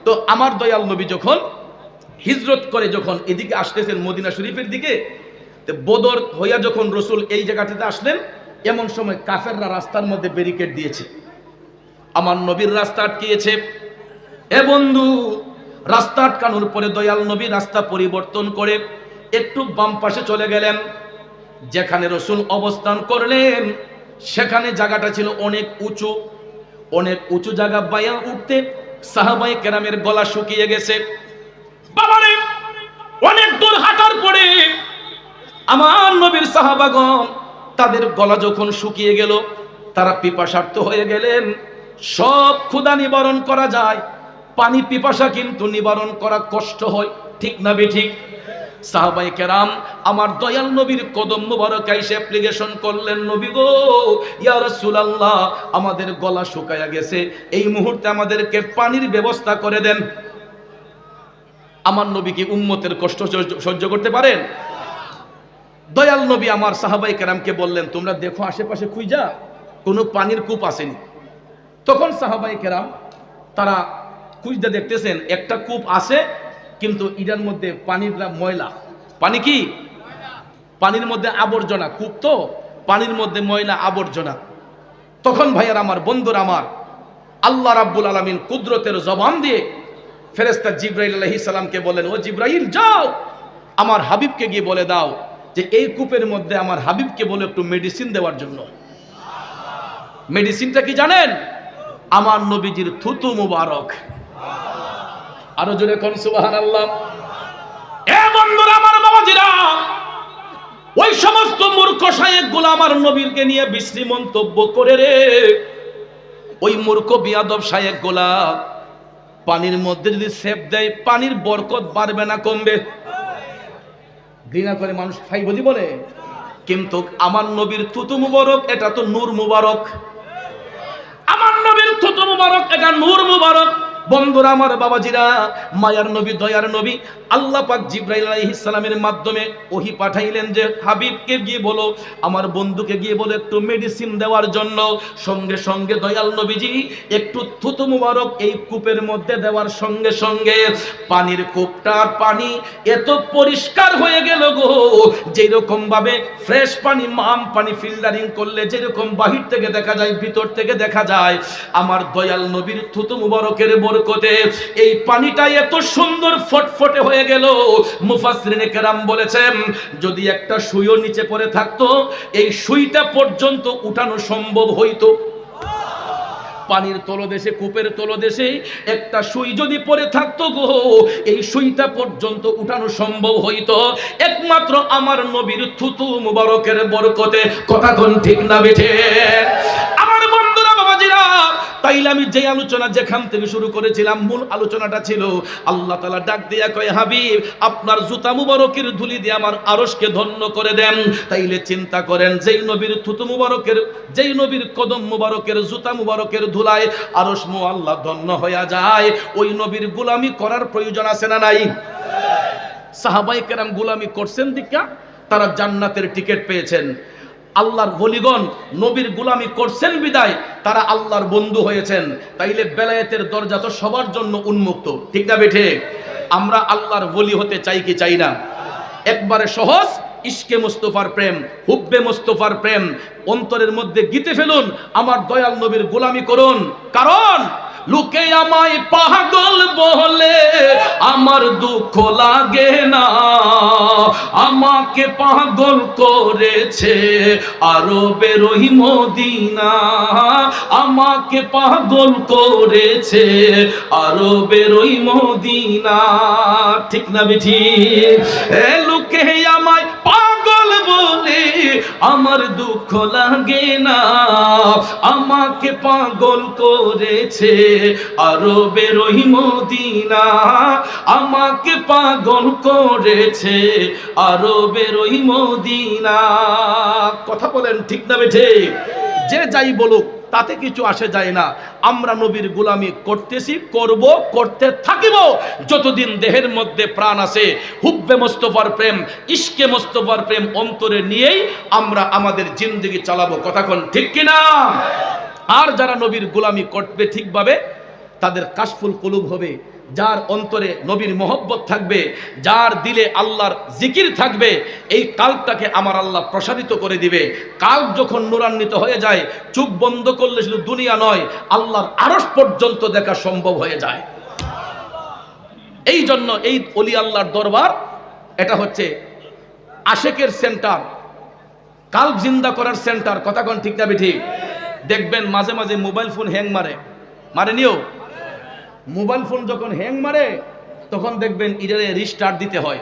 তো আমার দয়াল নবী যখন হিজরত করে যখন এদিকে আসতেছেন মদিনা শরীফের দিকে, তো বদর হইয়া যখন রসুল এই জায়গাটাতে আসলেন, এমন সময় কাফেররা রাস্তার মধ্যে ব্যারিকেড দিয়েছে, আমার নবীর রাস্তা আটকিয়েছে। এ বন্ধু, রাস্তা আটকানোর পরে দয়াল নবী রাস্তা পরিবর্তন করে একটু বাম পাশে চলে গেলেন। যেখানে রসুল অবস্থান করলেন সেখানে জায়গাটা ছিল অনেক উঁচু, অনেক উঁচু জায়গা বাইয়া উঠতে সাহাবায়ে কেরামের গলা শুকিয়ে গেছে। বাবারে, অনেক দূর হাঁটার পরে আমার নবীর সাহাবাগণ তাদের গলা যখন শুকিয়ে গেল, তারা পিপাসার্থ হয়ে গেলেন। সব ক্ষুধা নিবারণ করা যায়, পানি পিপাসা কিন্তু নিবারণ করা কষ্ট হয়, ঠিক না বেঠিক? সাহাবায়ে কেরাম আমার দয়াল নবীর কদম মুবারক আইসা অ্যাপ্লিকেশন করলেন, নবী গো, ইয়া রাসূলুল্লাহ, আমাদের গলা শুকায়া গেছে, এই মুহূর্তে আমাদেরকে পানির ব্যবস্থা করে দেন। আমার নবী কি উম্মতের কষ্ট সহ্য করতে পারেন? দয়াল নবী আমার সাহাবায়ে কেরামকে বললেন, তোমরা দেখো আশেপাশে খুঁজা কোনো পানির কূপ আসেনি। তখন সাহাবায়ে কেরাম তারা খুঁজতে দেখতেছেন একটা কূপ আছে, কিন্তু এটার মধ্যে পানির ময়লা, পানি কি পানির মধ্যে আবর্জনা, কূপ তো পানির মধ্যে ময়লা আবর্জনা। তখন ভাইয়ার আমার, বন্ধুরা আমার, আল্লাহ রাব্বুল আলামিন কুদরতের জবান দিয়ে ফেরেশতা জিবরাইল আলাইহিস সালামকে বলেন, ও জিবরাইল, যাও আমার হাবিবকে গিয়ে বলে দাও যে এই কূপের মধ্যে আমার হাবিবকে বলে একটু মেডিসিন দেওয়ার জন্য। মেডিসিনটা কি জানেন? আমার নবীজির থুতু মুবারক। আরো জোরে কোন সুবহানাল্লাহ। এ বন্ধুরা আমার, বাবাজিরা, ওই সমস্ত মূর্খ শায়েখগুলো আমার নবীকে নিয়ে বিশ্রী মন্তব্য করে রে, ওই মূর্খ বিয়াদব শায়েখগুলা পানির মধ্যে যদি সেপ দেয়, পানির বরকত বাড়বে না কমবে? ঘৃণা করে মানুষ খাইব জীবনে, কিন্তু আমার নবীর থুতু মুবারক এটা তো নূর মুবারক। আমার নবীর থুতু মুবারক এটা নূর মুবারক। বন্ধুরা আমার, বাবাজিরা, মায়ার নবী, দয়ার নবী, আল্লাহ পাক জিবরাইল আলাইহিস সালামের মাধ্যমে ওহী পাঠাইলেন যে হাবিবকে গিয়ে বলো, আমার বন্ধুকে গিয়ে বলো একটু মেডিসিন দেওয়ার জন্য। সঙ্গে সঙ্গে দয়াল নবীজি একটু থুতু মুবারক এই কূপের মধ্যে দেওয়ার সঙ্গে সঙ্গে পানির কূপটার পানি এত পরিষ্কার হয়ে গেল গো, যেরকম ভাবে ফ্রেশ পানি, মাম পানি ফিল্টারিং করলে যেরকম বাহির থেকে দেখা যায় ভিতর থেকে দেখা যায়, আমার দয়াল নবীর থুতু মুবারকের বরকতে এই পানিটা এত সুন্দর ফটফটে হয়ে গেল। মুফাসসিরিনে কেরাম বলেছেন, যদি একটা সুইও নিচে পড়ে থাকতো, এই সুইটা পর্যন্ত উঠানো সম্ভব হইতো। পানির তলদেশে, কূপের তলদেশে একটা সুই যদি পড়ে থাকতো গো, এই সুইটা পর্যন্ত উঠানো সম্ভব হইতো একমাত্র আমার নবীর থুতু মুবারকের বরকতে। কথা কোন ঠিক না বেঠে? আমার বন্ধুরা, বাবাজিরা, তাইলে আমি যে আলোচনা যেখান থেকে শুরু করেছিলাম, মূল আলোচনাটা ছিল আল্লাহ তাআলা ডাক দিয়া কয়, হাবিব, আপনার জুতা মুবারকের ধুলি দিয়ে আমার আরশকে ধন্য করে দেন। তাইলে চিন্তা করেন, যেই নবীর থুতু মুবারকের, যেই নবীর কদম মুবারকের, জুতা মুবারকের ধুলায় আরশ আল্লাহ ধন্য হইয়া যায়, ওই নবীর গোলামি করার প্রয়োজন আছে না নাই? সাহাবায়ে কেরাম গোলামি করছেন দিকা তারা জান্নাতের টিকিট পেয়েছেন। আল্লাহর ওলিগণ নবীর গোলামি করছেন বিদায় তারা আল্লাহর বন্ধু হয়েছেন। তাইলে বেলায়েতের দরজা তো সবার জন্য উন্মুক্ত, ঠিক না বেঠে? আমরা আল্লাহর ওলি হতে চাই কি চাই না? একবারে সহজ, ইশকে মুস্তাফার প্রেম, হুব্বে মুস্তাফার প্রেম অন্তরের মধ্যে গীতে ফেলুন, আমার দয়াল নবীর গোলামি করুন। কারণ লোকে আমায় পাগল বলে আমার দুঃখ লাগে না, আমাকে পাগল করেছে আরবের ওই মদিনা, আমাকে পাগল করেছে আরবের ওই মদিনা, ঠিক না বেঠি? এ লোকে আমায় পাগল বলে আমার দুঃখ লাগে না, আমাকে পাগল করেছে আরবের ওই মদিনা, আমাকে পাগল করেছে আরবের ওই মদিনা। কথা বলেন ঠিক না বেঠে? যে যাই বলুক তাতে কিছু আসে যায় না। আমরা নবীর গোলামি করতেছি, করব, করতে থাকিব যতদিন দেহের মধ্যে প্রাণ আছে। হুব্বে মুস্তাফার প্রেম, ইশকে মুস্তাফার প্রেম অন্তরে নিয়েই আমরা আমাদের জিন্দেগি চালাবো। কথা কোন ঠিক কিনা? আর যারা নবীর গোলামি করবে ঠিকভাবে, তাদের কাশফুল কুলুব হবে, যার অন্তরে নবীর মহব্বত থাকবে, যার দিলে আল্লাহর জিকির থাকবে, এই কাল্পটাকে আমার আল্লাহ প্রসারিত করে দিবে। কাল্প যখন নূরান্বিত হয়ে যায়, চোখ বন্ধ করলে শুধু দুনিয়া নয়, আল্লাহর আরশ পর্যন্ত দেখা সম্ভব হয়ে যায়। এই জন্য এই ওলি আল্লাহর দরবার এটা হচ্ছে আশেকের সেন্টার, কাল্প জিন্দা করার সেন্টার। কথা কোন ঠিক না ঠিক? দেখবেন মাঝে মাঝে মোবাইল ফোন হ্যাং মারেনিও। মোবাইল ফোন যখন হ্যাং মারে তখন দেখবেন এটারে রিস্টার্ট দিতে হয়।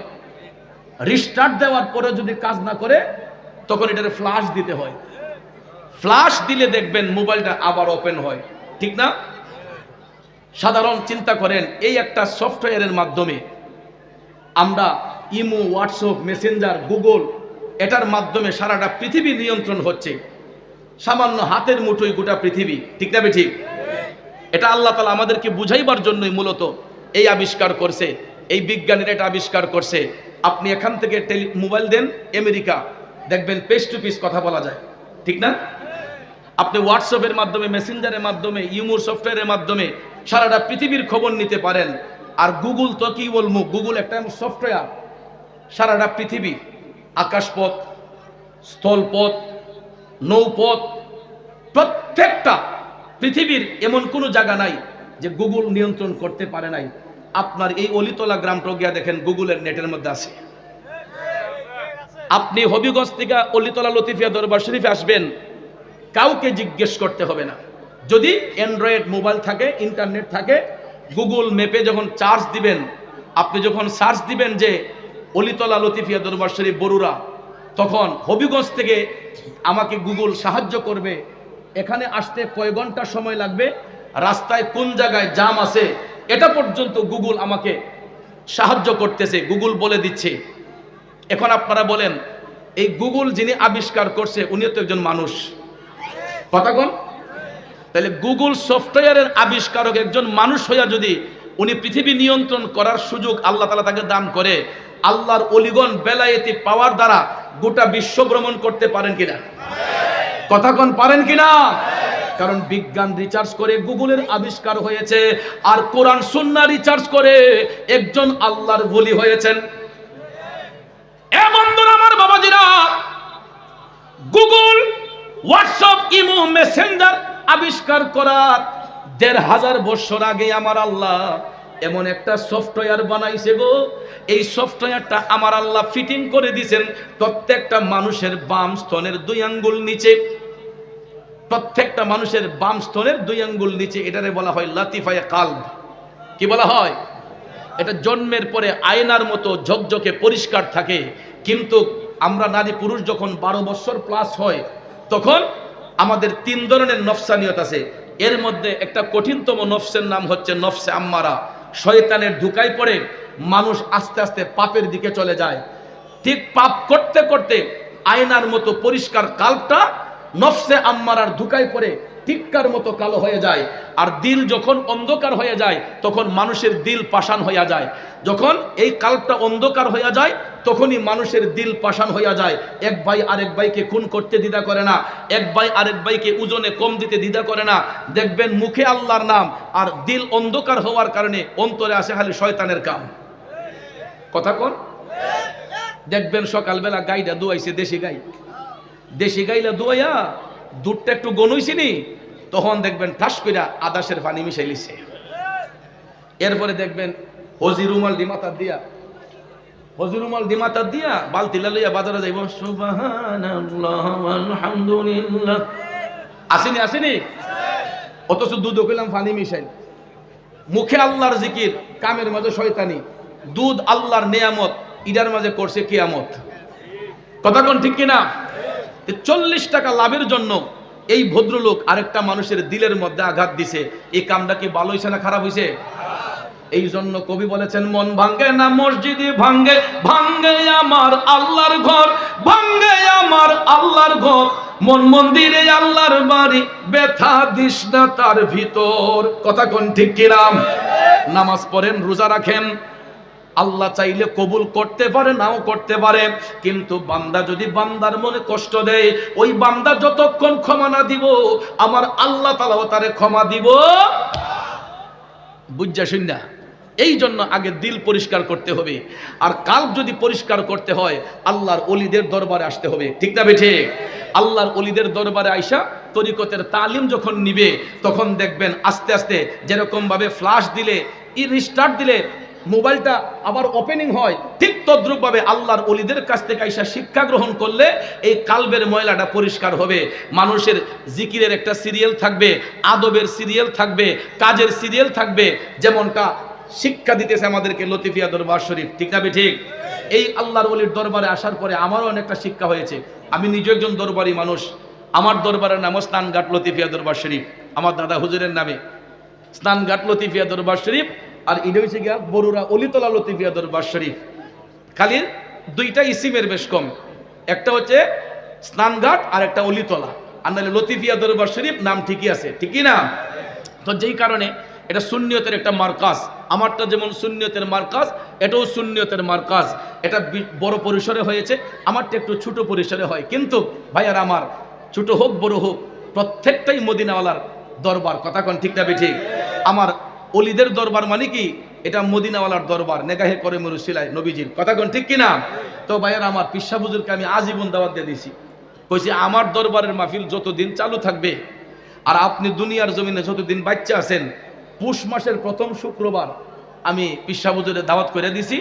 রিস্টার্ট দেওয়ার পরে যদি কাজ না করে তখন এটারে ফ্লাশ দিতে হয়। ফ্লাশ দিলে দেখবেন মোবাইলটা আবার ওপেন হয়, ঠিক না? সাধারণ চিন্তা করেন, এই একটা সফটওয়্যারের মাধ্যমে আমরা ইমো, হোয়াটসঅ্যাপ, মেসেঞ্জার, গুগল, এটার মাধ্যমে সারাটা পৃথিবী নিয়ন্ত্রণ হচ্ছে। সামান্য হাতের মুঠোয় গোটা পৃথিবী, ঠিক না ঠিক? এটা আল্লাহ তাআলা আমাদেরকে বুঝাইবার জন্যই মূলত এই আবিষ্কার করছে, এই বিজ্ঞানীরা এটা আবিষ্কার করছে। আপনি এখান থেকে মোবাইল দেন আমেরিকা, দেখবেন পেস টু পেস কথা বলা যায়, ঠিক না? আপনি হোয়াটসঅ্যাপের মাধ্যমে, মেসেঞ্জারের মাধ্যমে, ইমো সফটওয়্যারের মাধ্যমে সারাটা পৃথিবীর খবর নিতে পারেন। আর গুগল তো কি বলবো, গুগল একটা সফটওয়্যার, সারাটা পৃথিবী, আকাশপথ, স্থলপথ, নৌপথ, প্রত্যেকটা পৃথিবীর এমন কোনো জায়গা নাই যে গুগল নিয়ন্ত্রণ করতে পারে নাই। আপনার এই অলিতলা গ্রামটা গিয়া দেখেন, গুগলের নেটের মধ্যে আছে। আপনি হবিগঞ্জ থেকে অলিতলা লতিফিয়া দরবার শরীফে আসবেন, কাউকে জিজ্ঞেস করতে হবে না। যদি অ্যান্ড্রয়েড মোবাইল থাকে, ইন্টারনেট থাকে, গুগল ম্যাপে যখন চার্জ দিবেন, আপনি যখন সার্চ দিবেন যে অলিতলা লতিফিয়া দরবার শরীফ বরুড়া, তখন হবিগঞ্জ থেকে আমাকে গুগল সাহায্য করবে এখানে আসতে কয় ঘন্টা সময় লাগবে, রাস্তায় কোন জায়গায় জ্যাম আছে, এটা পর্যন্ত গুগল আমাকে সাহায্য করতেছে, গুগল বলে দিচ্ছে। এখন আপনারা বলেন, এই গুগল যিনি আবিষ্কার করছে উনিও তো একজন মানুষ, কথা কোন? তাহলে গুগল সফটওয়্যারের আবিষ্কারক একজন মানুষ হইয়া যদি উনি পৃথিবী নিয়ন্ত্রণ করার সুযোগ আল্লাহ তাআলা তাকে দান করে, আল্লাহর ওলিগণ বেলায়েতি পাওয়ার দ্বারা গোটা বিশ্ব ভ্রমণ করতে পারেন কিনা? কথা কোন পারেন কিনা? কারণ বিজ্ঞান রিসার্চ করে গুগলের আবিষ্কার হয়েছে, আর কোরআন সুন্নাহ রিসার্চ করে একজন আল্লাহর ওলি হয়েছেন। এ বন্ধুরা আমার, বাবাজিরা, গুগল, হোয়াটসঅ্যাপ, ইমো, মেসেঞ্জার আবিষ্কার করার ১৫০০ বছর আগে আমার আল্লাহ এমন একটা সফটওয়্যার বানাইছে গো। এই সফটওয়্যারটা আমার আল্লাহ ফিটিং করে দিয়েছেন প্রত্যেকটা মানুষের বাম স্তনের 2 আঙ্গুল নিচে, প্রত্যেকটা মানুষের বাম স্তনের 2 আঙ্গুল নিচে। এটারে বলা হয় লাতিফায়ে কালব। কি বলা হয়? এটা জন্মের পরে আয়নার মতো ঝকঝকে পরিষ্কার থাকে, কিন্তু আমরা নারী পুরুষ যখন 12 বছর প্লাস হয় তখন আমাদের 3 ধরনের নফসানিয়ত আছে। এর মধ্যে একটা কঠিনতম নফসের নাম হচ্ছে নফসে আম্মারা। শয়তানের ধোঁকায় পড়ে মানুষ আস্তে আস্তে পাপের দিকে চলে যায়। ঠিক পাপ করতে করতে আয়নার মতো পরিষ্কার কালবটা নফসে আম্মারার ধোঁকায় পড়ে টিক্কার মতো কালো হয়ে যায়। আর দিল যখন অন্ধকার হয়ে যায় তখন মানুষের দিল পাষাণ হইয়া যায়। যখন এই কালবটা অন্ধকার হইয়া যায় তখনই মানুষের দিল পাষাণ হইয়া যায়। এক ভাই আরেক ভাইকে খুন করতে দ্বিধা করে না, এক ভাই আরেক ভাইকে ওজনে কম দিতে দ্বিধা করে না। দেখবেন মুখে আল্লাহর নাম আর দিল অন্ধকার হওয়ার কারণে অন্তরে আসে খালি শয়তানের কাম। কথা কোন? দেখবেন সকালবেলা গাইটা দুয়াইছে, দেশি গাইলা দুয়াইয়া দুধটা একটু গনুইছিনি, তখন দেখবেন ঠাস কইরা আদাসের পানি মিশাই লিছে। এরপরে দেখবেন হজিরুমাল ডিমাতার দিয়া বালতিলা লইয়া বাজারে যাইব, সুবহানাল্লাহ আলহামদুলিল্লাহ। আসেনি? অথচ দুধ কইলাম পানি মিশাই। মুখে আল্লাহর জিকির, কামের মাঝে শয়তানি। দুধ আল্লাহর নেয়ামত, ইডার মাঝে করছে কিয়ামত। কথা কোন ঠিক কিনা? 40 টাকা লাভের জন্য এই ভদ্রলোক আরেকটা মানুষের দিলের মধ্যে আঘাত দিছে। এই কামটা কি ভালো হইছে না খারাপ হইছে? এই জন্য কবি বলেছেন, মন ভাঙ্গে না মসজিদে ভাঙ্গে, ভাঙ্গে আমার আল্লাহর ঘর, ভাঙ্গে আমার আল্লাহর ঘর, মন মন্দিরে আল্লাহর বাড়ি, ব্যথা দিস না তার ভিতর। কথা কোন ঠিক কিনা? নামাজ পড়েন, রোজা রাখেন, আল্লাহ চাইলে কবুল করতে পারে, নাও করতে পারে। কিন্তু বান্দা যদি বান্দার মনে কষ্ট দেয়, ওই বান্দা যতক্ষণ ক্ষমা না দিব আমার আল্লাহ তাআলাও তারে ক্ষমা দিব। বুঝছা শুননা? এই জন্য আগে দিল পরিষ্কার করতে হবে, আর কাল্ব যদি পরিষ্কার করতে হয় আল্লাহর ওলিদের দরবারে আসতে হবে। ঠিক না বেঠিক? আল্লাহর ওলিদের দরবারে আইসা তরিকতের তালিম যখন নিবে তখন দেখবেন আস্তে আস্তে যেরকম ভাবে ফ্লাশ দিলে রিস্টার্ট দিলে মোবাইলটা আবার ওপেনিং হয়, ঠিক তদ্রুপ ভাবে আল্লাহর ওলিদের কাছ থেকে আইসা শিক্ষা গ্রহণ করলে এই কালবের ময়লাটা পরিষ্কার হবে। মানুষের জিকিরের একটা সিরিয়াল থাকবে, আদবের সিরিয়াল থাকবে, কাজের সিরিয়াল থাকবে, যেমনটা শিক্ষা দিতেছে আমাদেরকে লতিফিয়া দরবার শরীফ। ঠিক না ঠিক? এই আল্লাহর ওলির দরবারে আসার পরে আমারও অনেকটা শিক্ষা হয়েছে। আমি নিজে একজন দরবারি মানুষ। আমার দরবারের নাম স্নানঘাট লতিফিয়া দরবার শরীফ, আমার দাদা হুজুরের নামে স্নানঘাট লতিফিয়া দরবার শরীফ। আর এটা হচ্ছে গিয়া বরুরা অলিতলা লতিফিয়া দরবার শরীফ। খালি দুইটা ইসিমের বেশ কম, একটা হচ্ছে স্নানঘাট আর একটা অলিতলা, আর নাহলে লতিফিয়া দরবার শরীফ নাম ঠিকই আছে। ঠিকই না? তো যেই কারণে এটা সুন্নিয়তের একটা মার্কাজ। আমারটা যেমন সুন্নিয়তের মার্কাজ, এটাও সুন্নিয়তের মার্কাজ। এটা বড় পরিসরে হয়েছে, আমারটা একটু ছোট পরিসরে হয়। কিন্তু ভাইয়ার আমার, ছোট হোক বড় হোক, প্রত্যেকটাই মদিনাওয়ালার দরবার। কথা কোন ঠিক না ঠিক? আমার ওলিদের দরবার মানে কি? এটা মদিনাওয়ালার দরবার, নেগাহে করে মরুশিলায় নবীজির। কথা কোন ঠিক কিনা? তো ভাইয়ার আমার, পিসা হুজুরকে আমি আজীবন দাওয়াত দিয়ে দিয়েছি, কইছি আমার দরবারের মাহফিল যতদিন চালু থাকবে আর আপনি দুনিয়ার জমিনে যতদিন বাচ্চা আছেন, পুষ মাসের প্রথম শুক্রবার আমি পিসা হুজুরের দাওয়াত করে দিছি।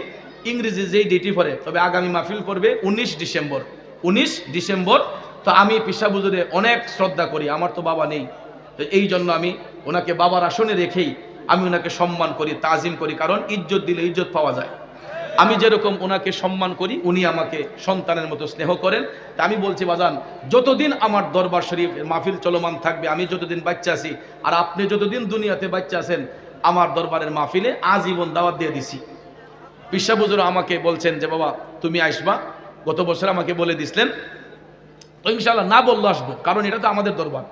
ইংরেজি যেই ডেটই পড়ে, তবে আগামী মাহফিল পড়বে 19 ডিসেম্বর। 19 ডিসেম্বর। তো আমি পিসা হুজুরে অনেক শ্রদ্ধা করি, আমার তো বাবা নেই, তো এই জন্য আমি ওনাকে বাবার আসনে রেখেই আমি ওনাকে সম্মান করি, তাজিম করি, কারণ ইজ্জত দিলে ইজ্জত পাওয়া যায়। আমি যেরকম ওনাকে সম্মান করি, উনি আমাকে সন্তানের মতো স্নেহ করেন। তা আমি বলছি বাজান, যতদিন আমার দরবার শরীফ মাহফিল চলমান থাকবে, আমি যতদিন বাচ্চা আছি আর আপনি যতদিন দুনিয়াতে বাচ্চা আছেন, আমার দরবারের মাহফিলে আজীবন দাওয়াত দিয়ে দিছি। পিসা হুজুর আমাকে বলছেন যে বাবা তুমি আসবা, গত বছর আমাকে বলে দিছিলেন, তো ইনশাআল্লাহ না বললে আসবো, কারণ এটা তো আমাদের দরবার।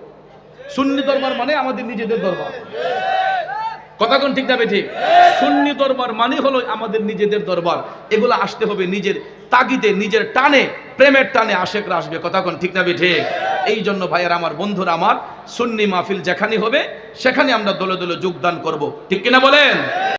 সুন্নি দরবার মানে আমাদের নিজেদের দরবার। কথা কোন ঠিক না ঠিক? সুন্নি দরবার মানে হলো আমাদের নিজেদের দরবার। এগুলো আসতে হবে নিজের তাগিদে, নিজের টানে, প্রেমের টানে আশেকরা আসবে। কথা কোন ঠিক না ঠিক? এই জন্য ভাইয়ার আমার, বন্ধুরা আমার, সুন্নি মাহফিল যেখানে হবে সেখানে আমরা দলে দলে যোগদান করব। ঠিক কিনা বলেন?